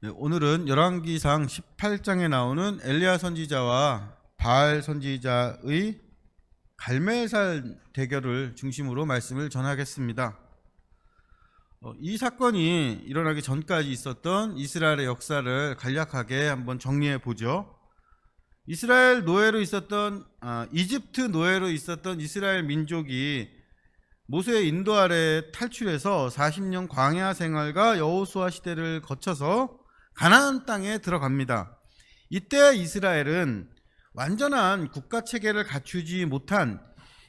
네, 오늘은 열왕기상 18장에 나오는 엘리야 선지자와 바알 선지자의 갈멜살 대결을 중심으로 말씀을 전하겠습니다. 이 사건이 일어나기 전까지 있었던 이스라엘의 역사를 간략하게 한번 정리해 보죠. 이스라엘 노예로 있었던 이집트 노예로 있었던 이스라엘 민족이 모세의 인도 아래 탈출해서 40년 광야 생활과 여호수아 시대를 거쳐서 가나안 땅에 들어갑니다. 이때 이스라엘은 완전한 국가 체계를 갖추지 못한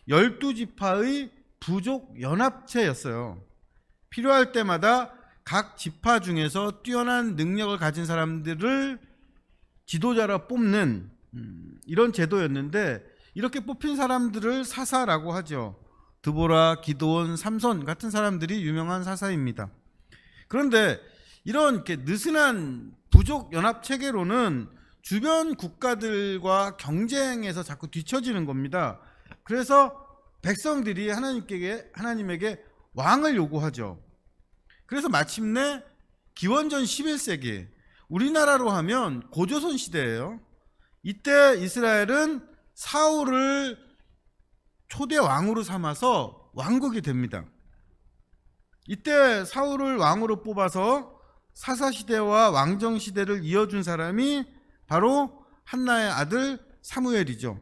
12지파의 부족 연합체였어요. 필요할 때마다 각 지파 중에서 뛰어난 능력을 가진 사람들을 지도자로 뽑는 이런 제도였는데, 이렇게 뽑힌 사람들을 사사라고 하죠. 드보라, 기드온, 삼손 같은 사람들이 유명한 사사입니다. 그런데 이런 이렇게 느슨한 부족 연합 체계로는 주변 국가들과 경쟁해서 자꾸 뒤처지는 겁니다. 그래서 백성들이 하나님에게 왕을 요구하죠. 그래서 마침내 기원전 11세기, 우리나라로 하면 고조선 시대예요. 이때 이스라엘은 사울을 초대 왕으로 삼아서 왕국이 됩니다. 이때 사울을 왕으로 뽑아서 사사시대와 왕정시대를 이어준 사람이 바로 한나의 아들 사무엘이죠.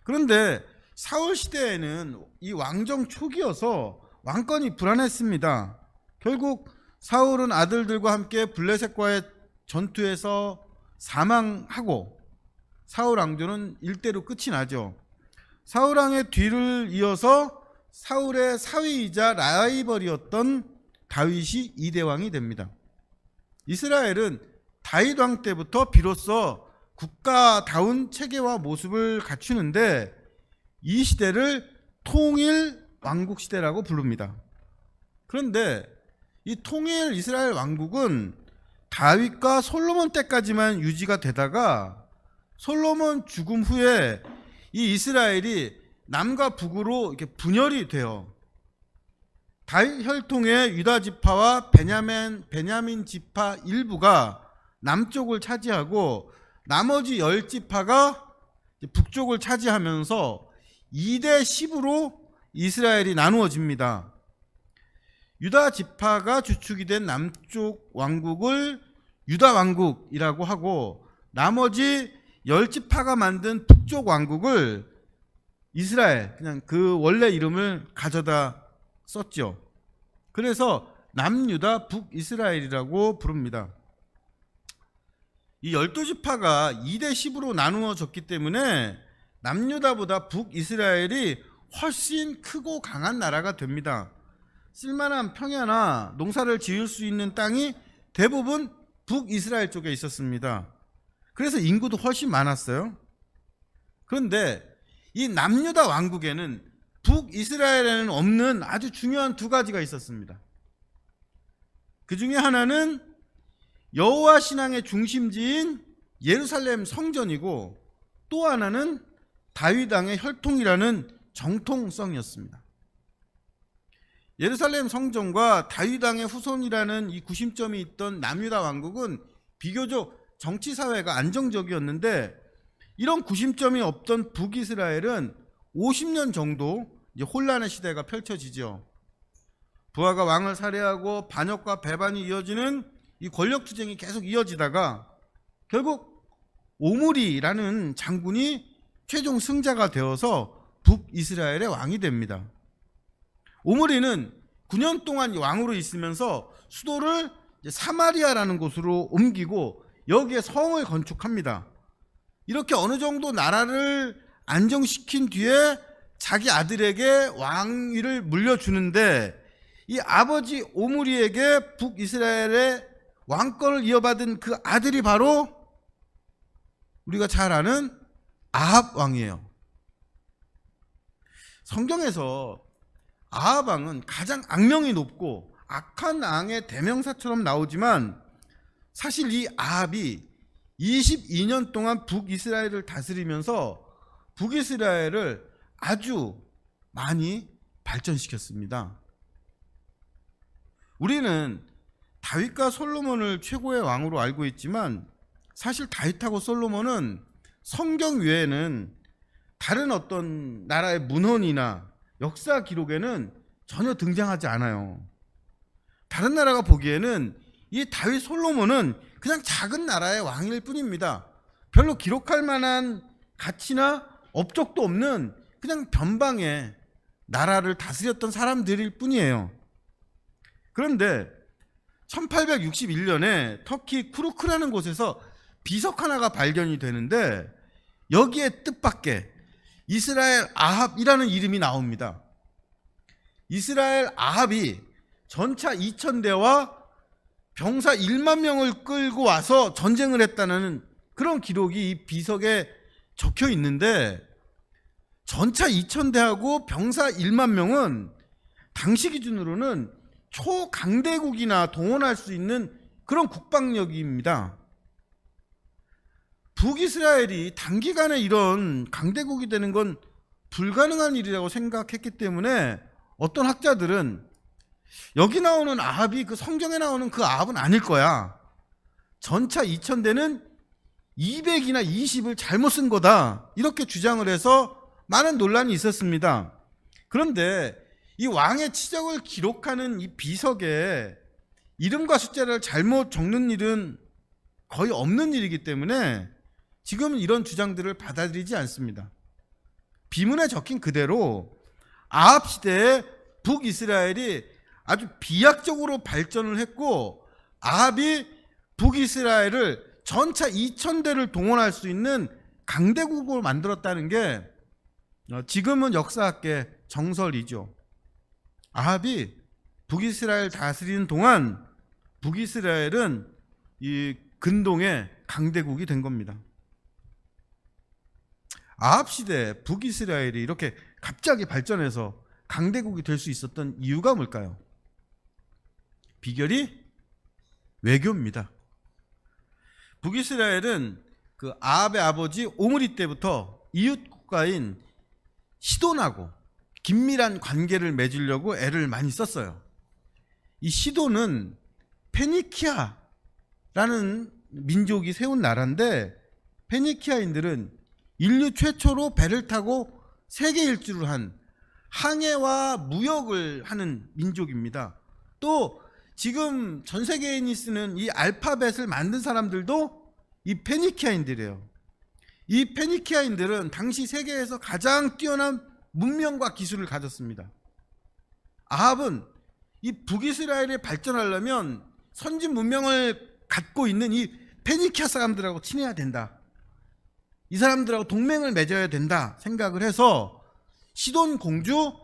그런데 사울 시대에는 이 왕정 초기여서 왕권이 불안했습니다. 결국 사울은 아들들과 함께 블레셋과의 전투에서 사망하고 사울 왕조는 일대로 끝이 나죠. 사울 왕의 뒤를 이어서 사울의 사위이자 라이벌이었던 다윗이 2대 왕이 됩니다. 이스라엘은 다윗 왕 때부터 비로소 국가다운 체계와 모습을 갖추는데, 이 시대를 통일 왕국 시대라고 부릅니다. 그런데 이 통일 이스라엘 왕국은 다윗과 솔로몬 때까지만 유지가 되다가 솔로몬 죽음 후에 이 이스라엘이 남과 북으로 이렇게 분열이 돼요. 다윗 혈통의 유다 지파와 베냐민 지파 일부가 남쪽을 차지하고 나머지 10지파가 북쪽을 차지하면서 2대 10으로 이스라엘이 나누어집니다. 유다 지파가 주축이 된 남쪽 왕국을 유다 왕국이라고 하고, 나머지 10지파가 만든 북쪽 왕국을 이스라엘, 그냥 그 원래 이름을 가져다 썼죠. 그래서 남유다 북이스라엘이라고 부릅니다. 이 12지파가 2대 10으로 나누어졌기 때문에 남유다보다 북이스라엘이 훨씬 크고 강한 나라가 됩니다. 쓸만한 평야나 농사를 지을 수 있는 땅이 대부분 북이스라엘 쪽에 있었습니다. 그래서 인구도 훨씬 많았어요. 그런데 이 남유다 왕국에는 북이스라엘에는 없는 아주 중요한 두 가지가 있었습니다. 그 중에 하나는 여호와 신앙의 중심지인 예루살렘 성전이고, 또 하나는 다윗 왕의 혈통이라는 정통성이었습니다. 예루살렘 성전과 다윗 왕의 후손이라는 이 구심점이 있던 남유다 왕국은 비교적 정치 사회가 안정적이었는데, 이런 구심점이 없던 북이스라엘은 50년 정도 혼란의 시대가 펼쳐지죠. 부하가 왕을 살해하고 반역과 배반이 이어지는 이 권력투쟁이 계속 이어지다가 결국 오므리라는 장군이 최종 승자가 되어서 북이스라엘의 왕이 됩니다. 오므리는 9년 동안 왕으로 있으면서 수도를 사마리아라는 곳으로 옮기고 여기에 성을 건축합니다. 이렇게 어느 정도 나라를 안정시킨 뒤에 자기 아들에게 왕위를 물려주는데, 이 아버지 오므리에게 북이스라엘의 왕권을 이어받은 그 아들이 바로 우리가 잘 아는 아합 왕이에요. 성경에서 아합 왕은 가장 악명이 높고 악한 왕의 대명사처럼 나오지만, 사실 이 아합이 22년 동안 북이스라엘을 다스리면서 북이스라엘을 아주 많이 발전시켰습니다. 우리는 다윗과 솔로몬을 최고의 왕으로 알고 있지만 사실 다윗하고 솔로몬은 성경 외에는 다른 어떤 나라의 문헌이나 역사 기록에는 전혀 등장하지 않아요. 다른 나라가 보기에는 이 다윗 솔로몬은 그냥 작은 나라의 왕일 뿐입니다. 별로 기록할 만한 가치나 업적도 없는 그냥 변방의 나라를 다스렸던 사람들일 뿐이에요. 그런데 1861년에 터키 쿠르크라는 곳에서 비석 하나가 발견이 되는데 여기에 뜻밖의 이스라엘 아합이라는 이름이 나옵니다. 이스라엘 아합이 전차 2000대와 병사 1만 명을 끌고 와서 전쟁을 했다는 그런 기록이 이 비석에 적혀 있는데, 전차 2000대하고 병사 1만 명은 당시 기준으로는 초강대국이나 동원할 수 있는 그런 국방력입니다. 북이스라엘이 단기간에 이런 강대국이 되는 건 불가능한 일이라고 생각했기 때문에 어떤 학자들은 여기 나오는 아합이 그 성경에 나오는 그 아합은 아닐 거야. 전차 2000대는 200이나 20을 잘못 쓴 거다. 이렇게 주장을 해서 많은 논란이 있었습니다. 그런데 이 왕의 치적을 기록하는 이 비석에 이름과 숫자를 잘못 적는 일은 거의 없는 일이기 때문에 지금은 이런 주장들을 받아들이지 않습니다. 비문에 적힌 그대로 아합 시대에 북이스라엘이 아주 비약적으로 발전을 했고, 아합이 북이스라엘을 전차 2000대를 동원할 수 있는 강대국을 만들었다는 게 지금은 역사학계 정설이죠. 아합이 북이스라엘 다스리는 동안 북이스라엘은 이 근동의 강대국이 된 겁니다. 아합 시대 북이스라엘이 이렇게 갑자기 발전해서 강대국이 될 수 있었던 이유가 뭘까요? 비결이 외교입니다. 북이스라엘은 그 아합의 아버지 오므리 때부터 이웃 국가인 시돈하고 긴밀한 관계를 맺으려고 애를 많이 썼어요. 이 시돈은 페니키아라는 민족이 세운 나라인데, 페니키아인들은 인류 최초로 배를 타고 세계 일주를 한 항해와 무역을 하는 민족입니다. 또 지금 전 세계인이 쓰는 이 알파벳을 만든 사람들도 이 페니키아인들이에요. 이 페니키아인들은 당시 세계에서 가장 뛰어난 문명과 기술을 가졌습니다. 아합은 이 북이스라엘에 발전하려면 선진 문명을 갖고 있는 이 페니키아 사람들하고 친해야 된다, 이 사람들하고 동맹을 맺어야 된다 생각을 해서 시돈 공주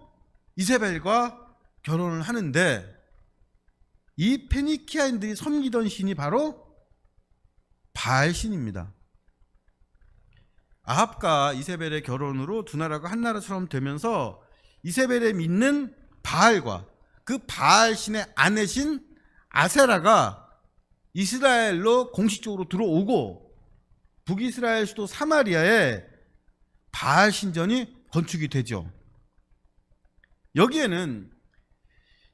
이세벨과 결혼을 하는데, 이 페니키아인들이 섬기던 신이 바로 바알 신입니다. 아합과 이세벨의 결혼으로 두 나라가 한 나라처럼 되면서 이세벨에 믿는 바알과 그 바알 신의 아내신 아세라가 이스라엘로 공식적으로 들어오고, 북이스라엘 수도 사마리아에 바알 신전이 건축이 되죠. 여기에는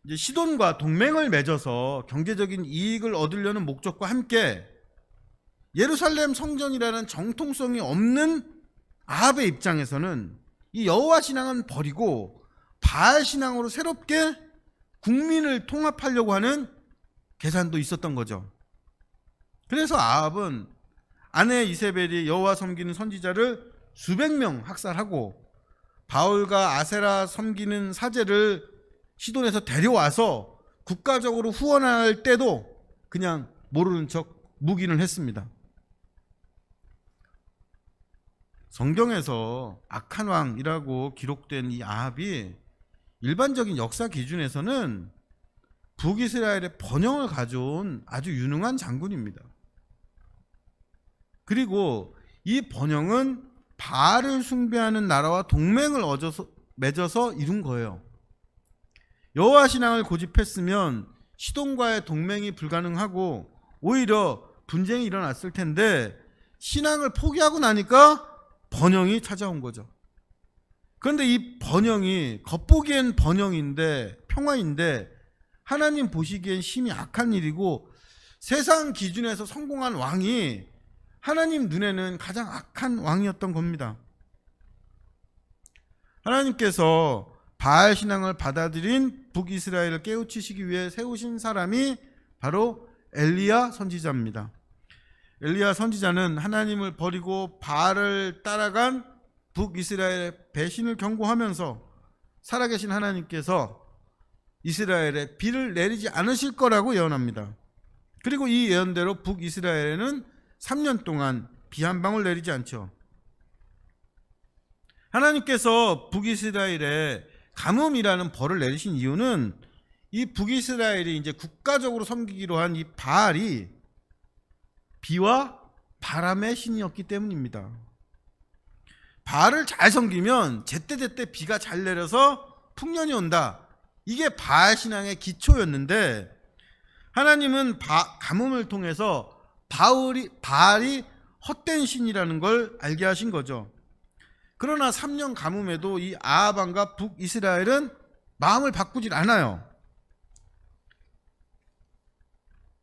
이제 시돈과 동맹을 맺어서 경제적인 이익을 얻으려는 목적과 함께 예루살렘 성전이라는 정통성이 없는 아합의 입장에서는 이 여호와 신앙은 버리고 바알 신앙으로 새롭게 국민을 통합하려고 하는 계산도 있었던 거죠. 그래서 아합은 아내 이세벨이 여호와 섬기는 선지자를 수백 명 학살하고 바울과 아세라 섬기는 사제를 시돈에서 데려와서 국가적으로 후원할 때도 그냥 모르는 척 묵인을 했습니다. 성경에서 악한 왕이라고 기록된 이 아합이 일반적인 역사 기준에서는 북이스라엘의 번영을 가져온 아주 유능한 장군입니다. 그리고 이 번영은 바알을 숭배하는 나라와 동맹을 맺어서 이룬 거예요. 여호와 신앙을 고집했으면 시돈과의 동맹이 불가능하고 오히려 분쟁이 일어났을 텐데, 신앙을 포기하고 나니까 번영이 찾아온 거죠. 그런데 이 번영이 겉보기엔 번영인데, 평화인데 하나님 보시기엔 심히 악한 일이고 세상 기준에서 성공한 왕이 하나님 눈에는 가장 악한 왕이었던 겁니다. 하나님께서 바알 신앙을 받아들인 북이스라엘을 깨우치시기 위해 세우신 사람이 바로 엘리야 선지자입니다. 엘리야 선지자는 하나님을 버리고 바알을 따라간 북이스라엘의 배신을 경고하면서 살아계신 하나님께서 이스라엘에 비를 내리지 않으실 거라고 예언합니다. 그리고 이 예언대로 북이스라엘에는 3년 동안 비 한 방울 내리지 않죠. 하나님께서 북이스라엘에 가뭄이라는 벌을 내리신 이유는 이 북이스라엘이 이제 국가적으로 섬기기로 한 이 바알이 비와 바람의 신이었기 때문입니다. 바알을 잘 섬기면 제때제때 비가 잘 내려서 풍년이 온다. 이게 바알 신앙의 기초였는데 하나님은 가뭄을 통해서 바알이 헛된 신이라는 걸 알게 하신 거죠. 그러나 3년 가뭄에도 이 아합 왕과 북이스라엘은 마음을 바꾸질 않아요.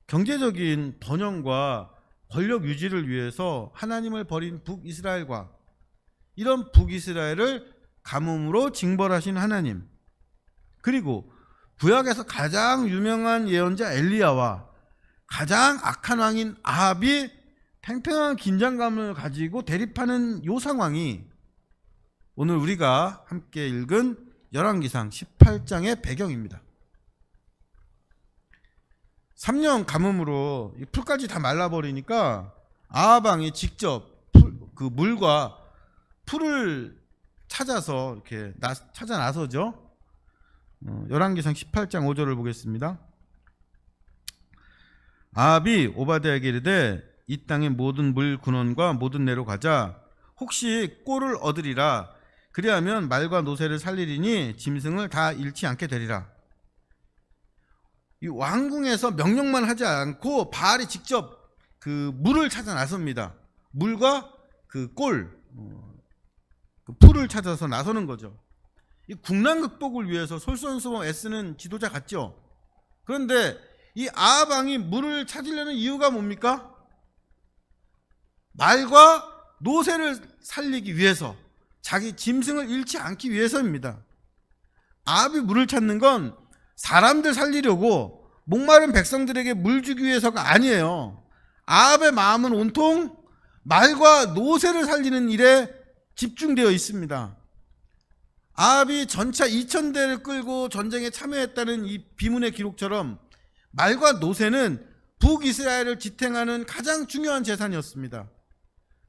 경제적인 번영과 권력 유지를 위해서 하나님을 버린 북이스라엘과 이런 북이스라엘을 가뭄으로 징벌하신 하나님, 그리고 구약에서 가장 유명한 예언자 엘리야와 가장 악한 왕인 아합이 팽팽한 긴장감을 가지고 대립하는 이 상황이 오늘 우리가 함께 읽은 열왕기상 18장의 배경입니다. 3년 가뭄으로 풀까지 다 말라버리니까 아합 왕이 직접 그 물과 풀을 찾아서 이렇게 찾아 나서죠. 열왕기상 18장 5절을 보겠습니다. 아합이 오바댜에게 이르되 이 땅의 모든 물 근원과 모든 내로 가자. 혹시 꼴을 얻으리라. 그리하면 말과 노새를 살리리니 짐승을 다 잃지 않게 되리라. 이 왕궁에서 명령만 하지 않고 바알이 직접 그 물을 찾아 나섭니다. 물과 그 꼴, 그 풀을 찾아서 나서는 거죠. 이 국난 극복을 위해서 솔선수범 애쓰는 지도자 같죠. 그런데 이 아합 왕이 물을 찾으려는 이유가 뭡니까? 말과 노새를 살리기 위해서, 자기 짐승을 잃지 않기 위해서입니다. 아합이 물을 찾는 건 사람들 살리려고 목마른 백성들에게 물 주기 위해서가 아니에요. 아합의 마음은 온통 말과 노새를 살리는 일에 집중되어 있습니다. 아합이 전차 2000대를 끌고 전쟁에 참여했다는 이 비문의 기록처럼 말과 노새는 북이스라엘을 지탱하는 가장 중요한 재산이었습니다.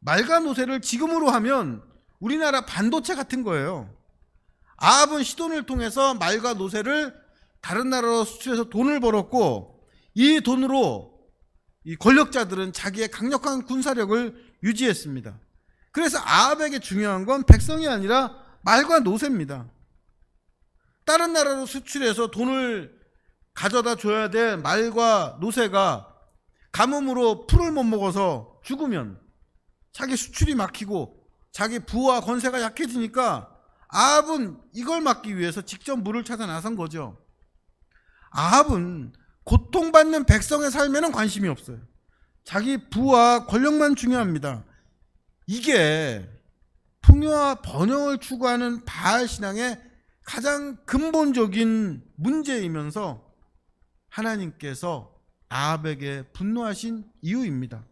말과 노새를 지금으로 하면 우리나라 반도체 같은 거예요. 아합은 시돈을 통해서 말과 노새를 다른 나라로 수출해서 돈을 벌었고, 이 돈으로 이 권력자들은 자기의 강력한 군사력을 유지했습니다. 그래서 아합에게 중요한 건 백성이 아니라 말과 노새입니다. 다른 나라로 수출해서 돈을 가져다 줘야 될 말과 노새가 가뭄으로 풀을 못 먹어서 죽으면 자기 수출이 막히고 자기 부와 권세가 약해지니까 아합은 이걸 막기 위해서 직접 물을 찾아 나선 거죠. 아합은 고통받는 백성의 삶에는 관심이 없어요. 자기 부와 권력만 중요합니다. 이게 풍요와 번영을 추구하는 바알 신앙의 가장 근본적인 문제이면서 하나님께서 아합에게 분노하신 이유입니다.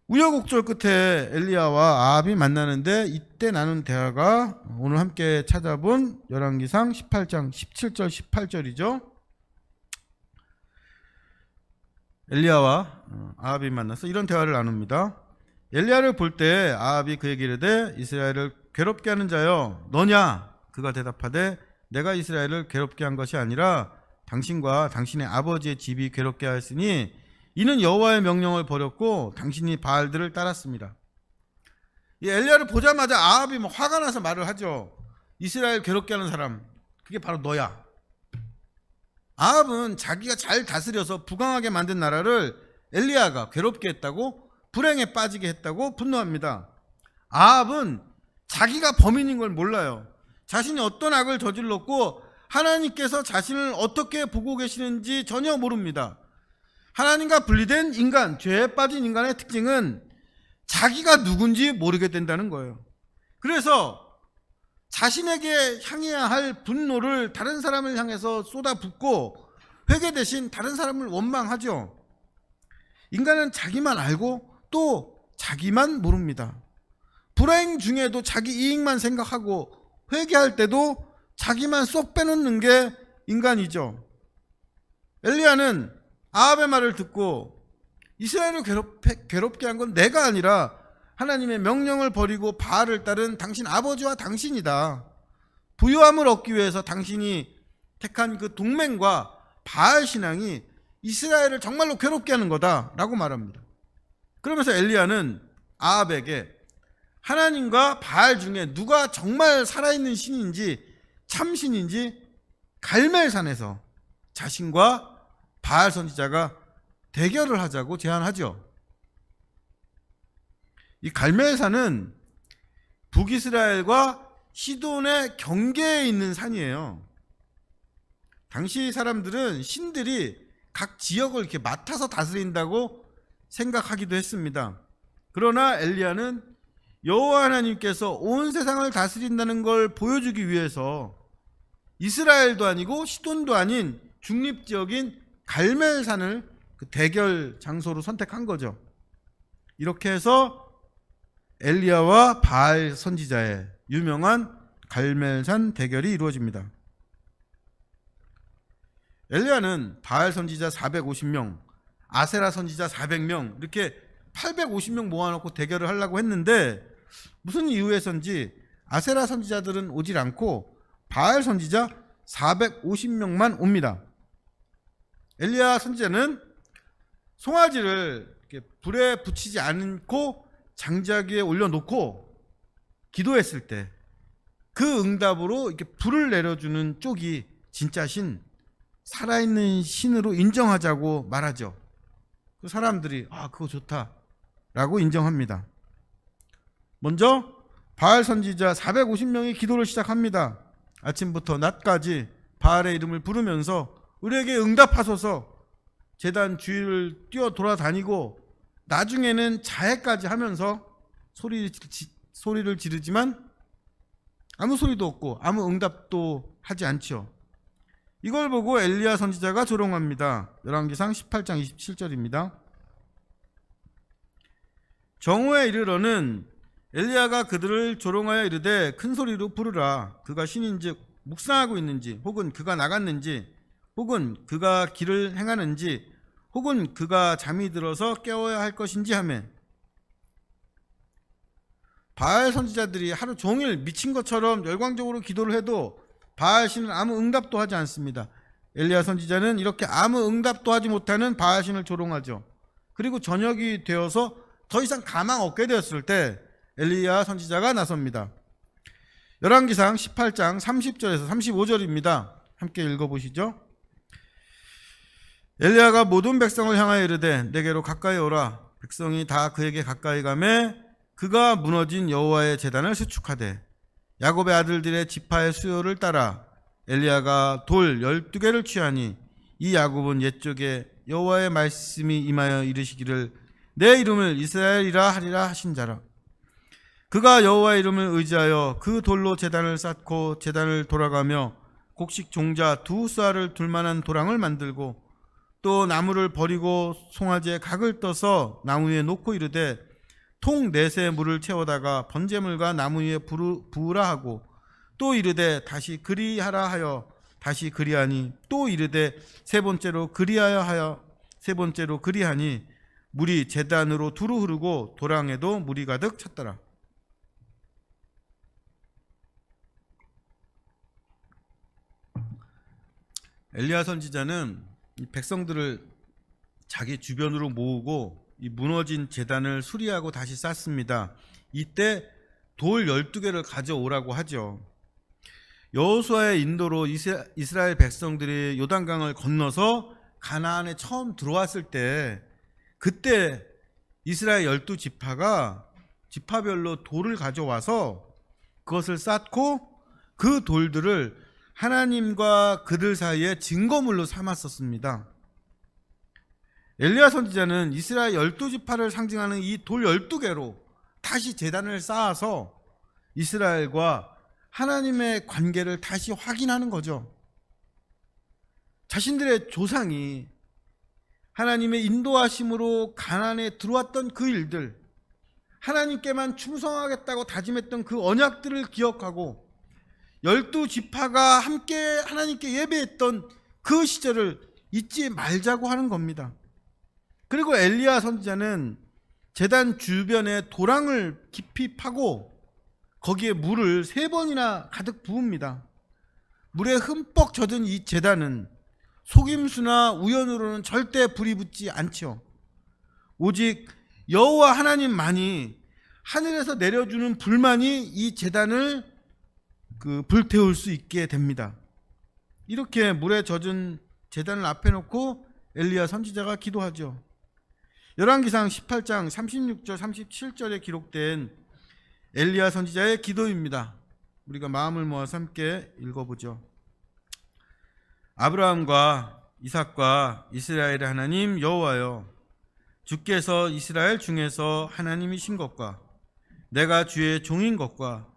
우여곡절 끝에 엘리야와 아합이 만나는데 이때 나눈 대화가 오늘 함께 찾아본 열왕기상 18장 17절 18절이죠. 엘리야와 아합이 만나서 이런 대화를 나눕니다. 엘리야를 볼 때 아합이 그에게 이르되 이스라엘을 괴롭게 하는 자여 너냐? 그가 대답하되 내가 이스라엘을 괴롭게 한 것이 아니라 당신과 당신의 아버지의 집이 괴롭게 하였으니 이는 여호와의 명령을 버렸고 당신이 바알들을 따랐습니다. 이 엘리야를 보자마자 아합이 막 화가 나서 말을 하죠. 이스라엘 괴롭게 하는 사람, 그게 바로 너야. 아합은 자기가 잘 다스려서 부강하게 만든 나라를 엘리야가 괴롭게 했다고, 불행에 빠지게 했다고 분노합니다. 아합은 자기가 범인인 걸 몰라요. 자신이 어떤 악을 저질렀고 하나님께서 자신을 어떻게 보고 계시는지 전혀 모릅니다. 하나님과 분리된 인간, 죄에 빠진 인간의 특징은 자기가 누군지 모르게 된다는 거예요. 그래서 자신에게 향해야 할 분노를 다른 사람을 향해서 쏟아붓고 회개 대신 다른 사람을 원망하죠. 인간은 자기만 알고 또 자기만 모릅니다. 불행 중에도 자기 이익만 생각하고 회개할 때도 자기만 쏙 빼놓는 게 인간이죠. 엘리야는 아합의 말을 듣고 이스라엘을 괴롭게 한 건 내가 아니라 하나님의 명령을 버리고 바알을 따른 당신 아버지와 당신이다. 부유함을 얻기 위해서 당신이 택한 그 동맹과 바알 신앙이 이스라엘을 정말로 괴롭게 하는 거다라고 말합니다. 그러면서 엘리야는 아합에게 하나님과 바알 중에 누가 정말 살아있는 신인지 참신인지 갈멜산에서 자신과 바알 선지자가 대결을 하자고 제안하죠. 이 갈멜산은 북이스라엘과 시돈의 경계에 있는 산이에요. 당시 사람들은 신들이 각 지역을 이렇게 맡아서 다스린다고 생각하기도 했습니다. 그러나 엘리야는 여호와 하나님께서 온 세상을 다스린다는 걸 보여주기 위해서 이스라엘도 아니고 시돈도 아닌 중립지역인 갈멜산을 그 대결 장소로 선택한 거죠. 이렇게 해서 엘리야와 바알 선지자의 유명한 갈멜산 대결이 이루어집니다. 엘리야는 바알 선지자 450명, 아세라 선지자 400명 이렇게 850명 모아놓고 대결을 하려고 했는데 무슨 이유에선지 아세라 선지자들은 오질 않고 바알 선지자 450명만 옵니다. 엘리야 선지자는 송아지를 이렇게 불에 붙이지 않고 장작 위에 올려놓고 기도했을 때 그 응답으로 이렇게 불을 내려주는 쪽이 진짜 신, 살아있는 신으로 인정하자고 말하죠. 그 사람들이 그거 좋다라고 인정합니다. 먼저 바알 선지자 450명이 기도를 시작합니다. 아침부터 낮까지 바알의 이름을 부르면서 우리에게 응답하소서 제단 주위를 뛰어 돌아다니고 나중에는 자해까지 하면서 소리를 지르지만 아무 소리도 없고 아무 응답도 하지 않죠. 이걸 보고 엘리야 선지자가 조롱합니다. 열왕기상 18장 27절입니다. 정오에 이르러는 엘리야가 그들을 조롱하여 이르되 큰 소리로 부르라. 그가 신인즉 묵상하고 있는지 혹은 그가 나갔는지 혹은 그가 길을 행하는지 혹은 그가 잠이 들어서 깨워야 할 것인지 하며 바알 선지자들이 하루 종일 미친 것처럼 열광적으로 기도를 해도 바알 신은 아무 응답도 하지 않습니다. 엘리야 선지자는 이렇게 아무 응답도 하지 못하는 바알 신을 조롱하죠. 그리고 저녁이 되어서 더 이상 가망 없게 되었을 때 엘리야 선지자가 나섭니다. 열왕기상 18장 30절에서 35절입니다. 함께 읽어보시죠. 엘리야가 모든 백성을 향하여 이르되 내게로 가까이 오라. 백성이 다 그에게 가까이 가매 그가 무너진 여호와의 제단을 수축하되 야곱의 아들들의 지파의 수요를 따라 엘리야가 돌 12개를 취하니 이 야곱은 옛적에 여호와의 말씀이 임하여 이르시기를 내 이름을 이스라엘이라 하리라 하신 자라. 그가 여호와의 이름을 의지하여 그 돌로 제단을 쌓고 제단을 돌아가며 곡식 종자 두 쌀을 둘 만한 도랑을 만들고 또 나무를 버리고 송아지에 각을 떠서 나무 위에 놓고 이르되 통 넷에 물을 채워다가 번제물과 나무 위에 부으라 하고 또 이르되 다시 그리하라 하여 다시 그리하니 또 이르되 세 번째로 그리하여 하여 세 번째로 그리하니 물이 제단으로 두루 흐르고 도랑에도 물이 가득 찼더라. 엘리야 선지자는 이 백성들을 자기 주변으로 모으고 이 무너진 제단을 수리하고 다시 쌓습니다. 이때 돌 12개를 가져오라고 하죠. 여호수아의 인도로 이스라엘 백성들이 요단강을 건너서 가나안에 처음 들어왔을 때 그때 이스라엘 12지파가 지파별로 돌을 가져와서 그것을 쌓고 그 돌들을 하나님과 그들 사이에 증거물로 삼았었습니다. 엘리야 선지자는 이스라엘 12지파를 상징하는 이 돌 12개로 다시 제단을 쌓아서 이스라엘과 하나님의 관계를 다시 확인하는 거죠. 자신들의 조상이 하나님의 인도하심으로 가나안에 들어왔던 그 일들, 하나님께만 충성하겠다고 다짐했던 그 언약들을 기억하고 12지파가 함께 하나님께 예배했던 그 시절을 잊지 말자고 하는 겁니다. 그리고 엘리야 선지자는 제단 주변에 도랑을 깊이 파고 거기에 물을 3번이나 가득 부읍니다. 물에 흠뻑 젖은 이 제단은 속임수나 우연으로는 절대 불이 붙지 않죠. 오직 여호와 하나님만이 하늘에서 내려주는 불만이 이 제단을 불태울 수 있게 됩니다. 이렇게 물에 젖은 제단을 앞에 놓고 엘리야 선지자가 기도하죠. 열왕기상 18장 36절 37절에 기록된 엘리야 선지자의 기도입니다. 우리가 마음을 모아서 함께 읽어보죠. 아브라함과 이삭과 이스라엘의 하나님 여호와여, 주께서 이스라엘 중에서 하나님이신 것과 내가 주의 종인 것과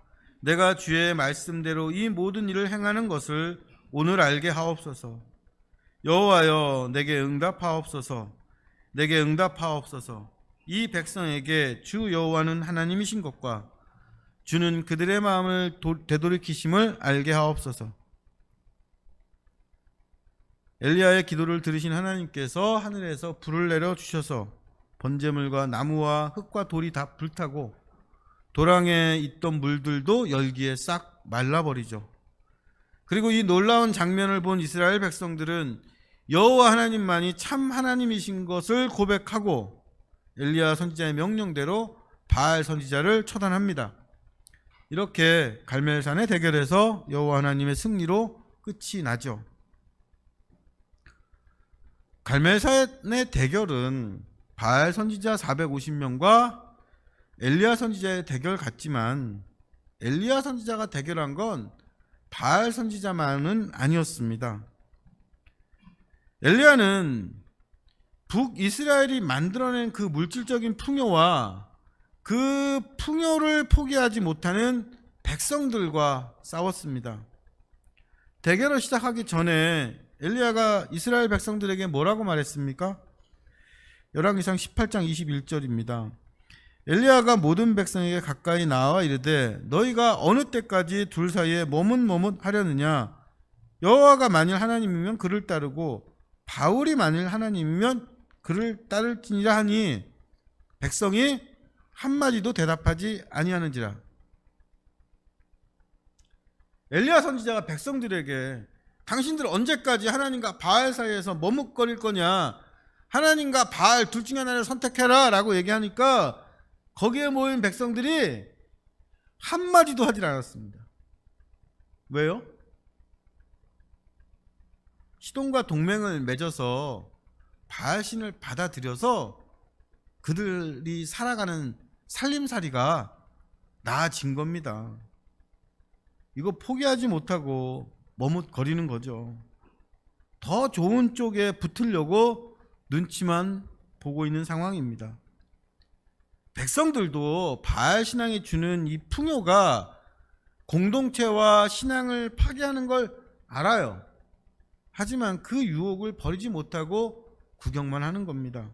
내가 주의 말씀대로 이 모든 일을 행하는 것을 오늘 알게 하옵소서. 여호와여, 내게 응답하옵소서. 내게 응답하옵소서. 이 백성에게 주 여호와는 하나님이신 것과 주는 그들의 마음을 되돌이키심을 알게 하옵소서. 엘리야의 기도를 들으신 하나님께서 하늘에서 불을 내려주셔서 번제물과 나무와 흙과 돌이 다 불타고 도랑에 있던 물들도 열기에 싹 말라버리죠. 그리고 이 놀라운 장면을 본 이스라엘 백성들은 여호와 하나님만이 참 하나님이신 것을 고백하고 엘리야 선지자의 명령대로 바알 선지자를 처단합니다. 이렇게 갈멜산의 대결에서 여호와 하나님의 승리로 끝이 나죠. 갈멜산의 대결은 바알 선지자 450명과 엘리야 선지자의 대결 같지만 엘리야 선지자가 대결한 건 바알 선지자만은 아니었습니다. 엘리야는 북이스라엘이 만들어낸 그 물질적인 풍요와 그 풍요를 포기하지 못하는 백성들과 싸웠습니다. 대결을 시작하기 전에 엘리야가 이스라엘 백성들에게 뭐라고 말했습니까? 열왕기상 18장 21절입니다. 엘리야가 모든 백성에게 가까이 나와 이르되 너희가 어느 때까지 둘 사이에 머뭇머뭇하려느냐? 여호와가 만일 하나님이면 그를 따르고 바울이 만일 하나님이면 그를 따를지니라 하니 백성이 한마디도 대답하지 아니하는지라. 엘리야 선지자가 백성들에게 당신들 언제까지 하나님과 바알 사이에서 머뭇거릴 거냐, 하나님과 바알 둘 중에 하나를 선택해라 라고 얘기하니까 거기에 모인 백성들이 한마디도 하질 않았습니다. 왜요? 시돈과 동맹을 맺어서 바알신을 받아들여서 그들이 살아가는 살림살이가 나아진 겁니다. 이거 포기하지 못하고 머뭇거리는 거죠. 더 좋은 쪽에 붙으려고 눈치만 보고 있는 상황입니다. 백성들도 바알 신앙이 주는 이 풍요가 공동체와 신앙을 파괴하는 걸 알아요. 하지만 그 유혹을 버리지 못하고 구경만 하는 겁니다.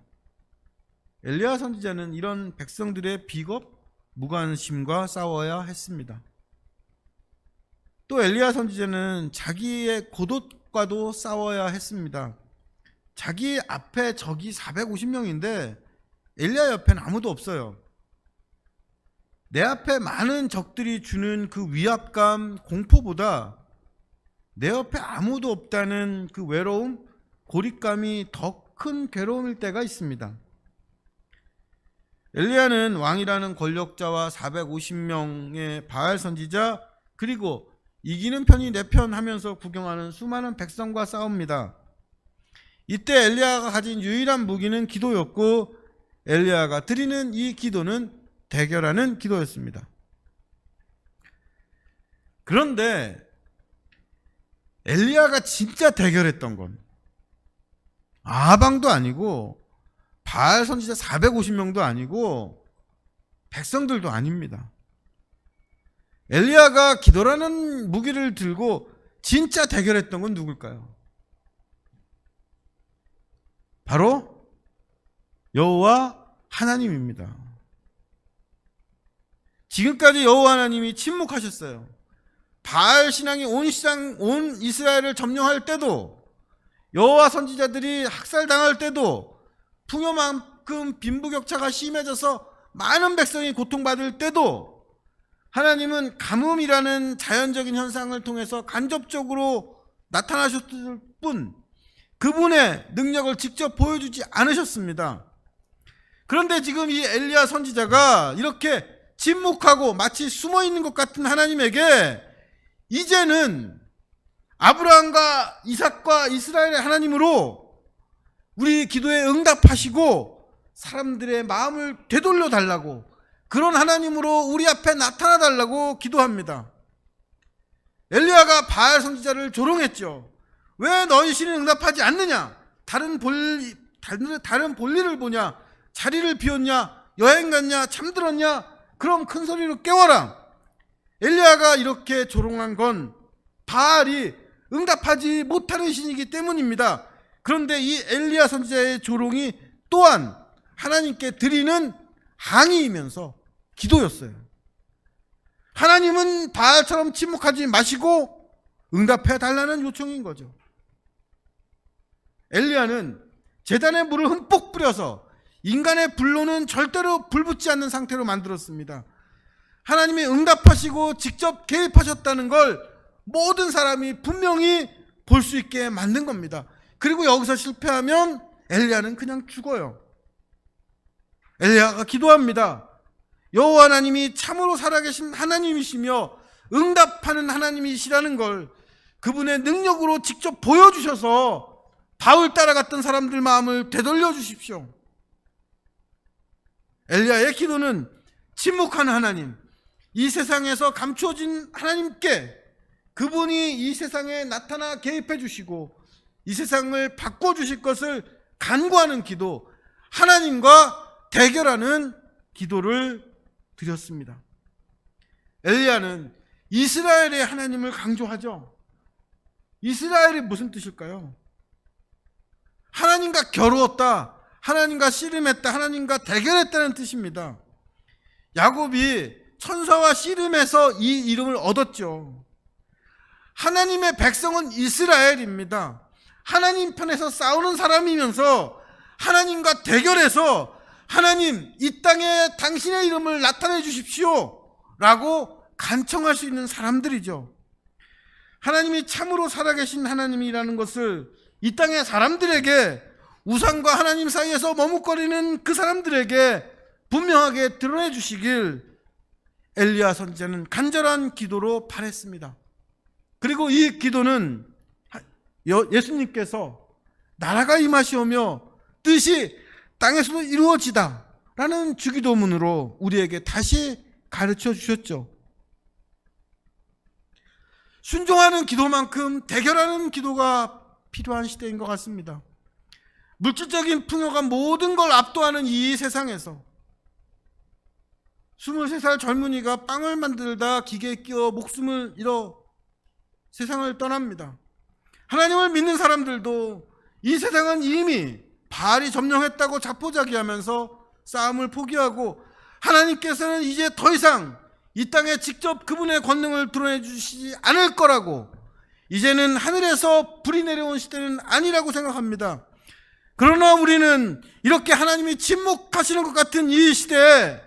엘리야 선지자는 이런 백성들의 비겁, 무관심과 싸워야 했습니다. 또 엘리야 선지자는 자기의 고독과도 싸워야 했습니다. 자기 앞에 적이 450명인데 엘리야 옆에는 아무도 없어요. 내 앞에 많은 적들이 주는 그 위압감, 공포보다 내 옆에 아무도 없다는 그 외로움, 고립감이 더 큰 괴로움일 때가 있습니다. 엘리야는 왕이라는 권력자와 450명의 바알 선지자, 그리고 이기는 편이 내 편 하면서 구경하는 수많은 백성과 싸웁니다. 이때 엘리야가 가진 유일한 무기는 기도였고 엘리야가 드리는 이 기도는 대결하는 기도였습니다. 그런데 엘리야가 진짜 대결했던 건 아방도 아니고 바알 선지자 450명도 아니고 백성들도 아닙니다. 엘리야가 기도라는 무기를 들고 진짜 대결했던 건 누굴까요? 바로 여호와 하나님입니다. 지금까지 여호와 하나님이 침묵하셨어요. 바알 신앙이 온 이스라엘을 점령할 때도, 여호와 선지자들이 학살당할 때도, 풍요만큼 빈부격차가 심해져서 많은 백성이 고통받을 때도 하나님은 가뭄이라는 자연적인 현상을 통해서 간접적으로 나타나셨을 뿐 그분의 능력을 직접 보여주지 않으셨습니다. 그런데 지금 이 엘리야 선지자가 이렇게 침묵하고 마치 숨어있는 것 같은 하나님에게 이제는 아브라함과 이삭과 이스라엘의 하나님으로 우리 기도에 응답하시고 사람들의 마음을 되돌려 달라고, 그런 하나님으로 우리 앞에 나타나 달라고 기도합니다. 엘리야가 바알 선지자를 조롱했죠. 왜 너희 신은 응답하지 않느냐? 다른 볼일을 보냐? 자리를 비웠냐? 여행 갔냐? 잠들었냐? 그럼 큰 소리로 깨워라. 엘리야가 이렇게 조롱한 건 바알이 응답하지 못하는 신이기 때문입니다. 그런데 이 엘리야 선지자의 조롱이 또한 하나님께 드리는 항의이면서 기도였어요. 하나님은 바알처럼 침묵하지 마시고 응답해 달라는 요청인 거죠. 엘리야는 제단에 물을 흠뻑 뿌려서 인간의 불로는 절대로 불붙지 않는 상태로 만들었습니다. 하나님이 응답하시고 직접 개입하셨다는 걸 모든 사람이 분명히 볼 수 있게 만든 겁니다. 그리고 여기서 실패하면 엘리야는 그냥 죽어요. 엘리야가 기도합니다. 여호와 하나님이 참으로 살아계신 하나님이시며 응답하는 하나님이시라는 걸 그분의 능력으로 직접 보여주셔서 바울 따라갔던 사람들 마음을 되돌려 주십시오. 엘리야의 기도는 침묵한 하나님, 이 세상에서 감추어진 하나님께 그분이 이 세상에 나타나 개입해 주시고 이 세상을 바꿔주실 것을 간구하는 기도, 하나님과 대결하는 기도를 드렸습니다. 엘리야는 이스라엘의 하나님을 강조하죠. 이스라엘이 무슨 뜻일까요? 하나님과 겨루었다, 하나님과 씨름했다, 하나님과 대결했다는 뜻입니다. 야곱이 천사와 씨름해서 이 이름을 얻었죠. 하나님의 백성은 이스라엘입니다. 하나님 편에서 싸우는 사람이면서 하나님과 대결해서 하나님, 이 땅에 당신의 이름을 나타내 주십시오 라고 간청할 수 있는 사람들이죠. 하나님이 참으로 살아계신 하나님이라는 것을 이 땅의 사람들에게, 우상과 하나님 사이에서 머뭇거리는 그 사람들에게 분명하게 드러내 주시길 엘리야 선지자는 간절한 기도로 바랬습니다. 그리고 이 기도는 예수님께서 나라가 임하시오며 뜻이 땅에서도 이루어지다 라는 주기도문으로 우리에게 다시 가르쳐 주셨죠. 순종하는 기도만큼 대결하는 기도가 필요한 시대인 것 같습니다. 물질적인 풍요가 모든 걸 압도하는 이 세상에서 23살 젊은이가 빵을 만들다 기계에 끼어 목숨을 잃어 세상을 떠납니다. 하나님을 믿는 사람들도 이 세상은 이미 바알이 점령했다고 자포자기하면서 싸움을 포기하고 하나님께서는 이제 더 이상 이 땅에 직접 그분의 권능을 드러내 주시지 않을 거라고, 이제는 하늘에서 불이 내려온 시대는 아니라고 생각합니다. 그러나 우리는 이렇게 하나님이 침묵하시는 것 같은 이 시대에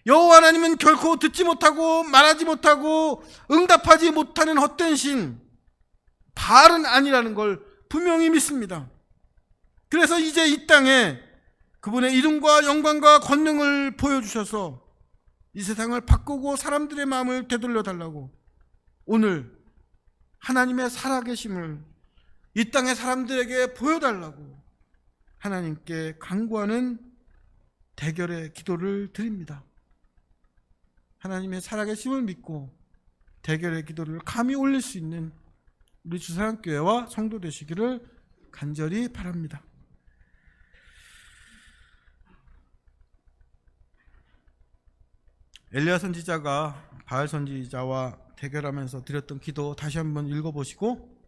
여호와 하나님은 결코 듣지 못하고 말하지 못하고 응답하지 못하는 헛된 신 바알은 아니라는 걸 분명히 믿습니다. 그래서 이제 이 땅에 그분의 이름과 영광과 권능을 보여주셔서 이 세상을 바꾸고 사람들의 마음을 되돌려 달라고 오늘 하나님의 살아계심을 이 땅의 사람들에게 보여달라고 하나님께 간구하는 대결의 기도를 드립니다. 하나님의 살아계심을 믿고 대결의 기도를 감히 올릴 수 있는 우리 주사랑교회와 성도 되시기를 간절히 바랍니다. 엘리야 선지자가 바알 선지자와 대결하면서 드렸던 기도 다시 한번 읽어보시고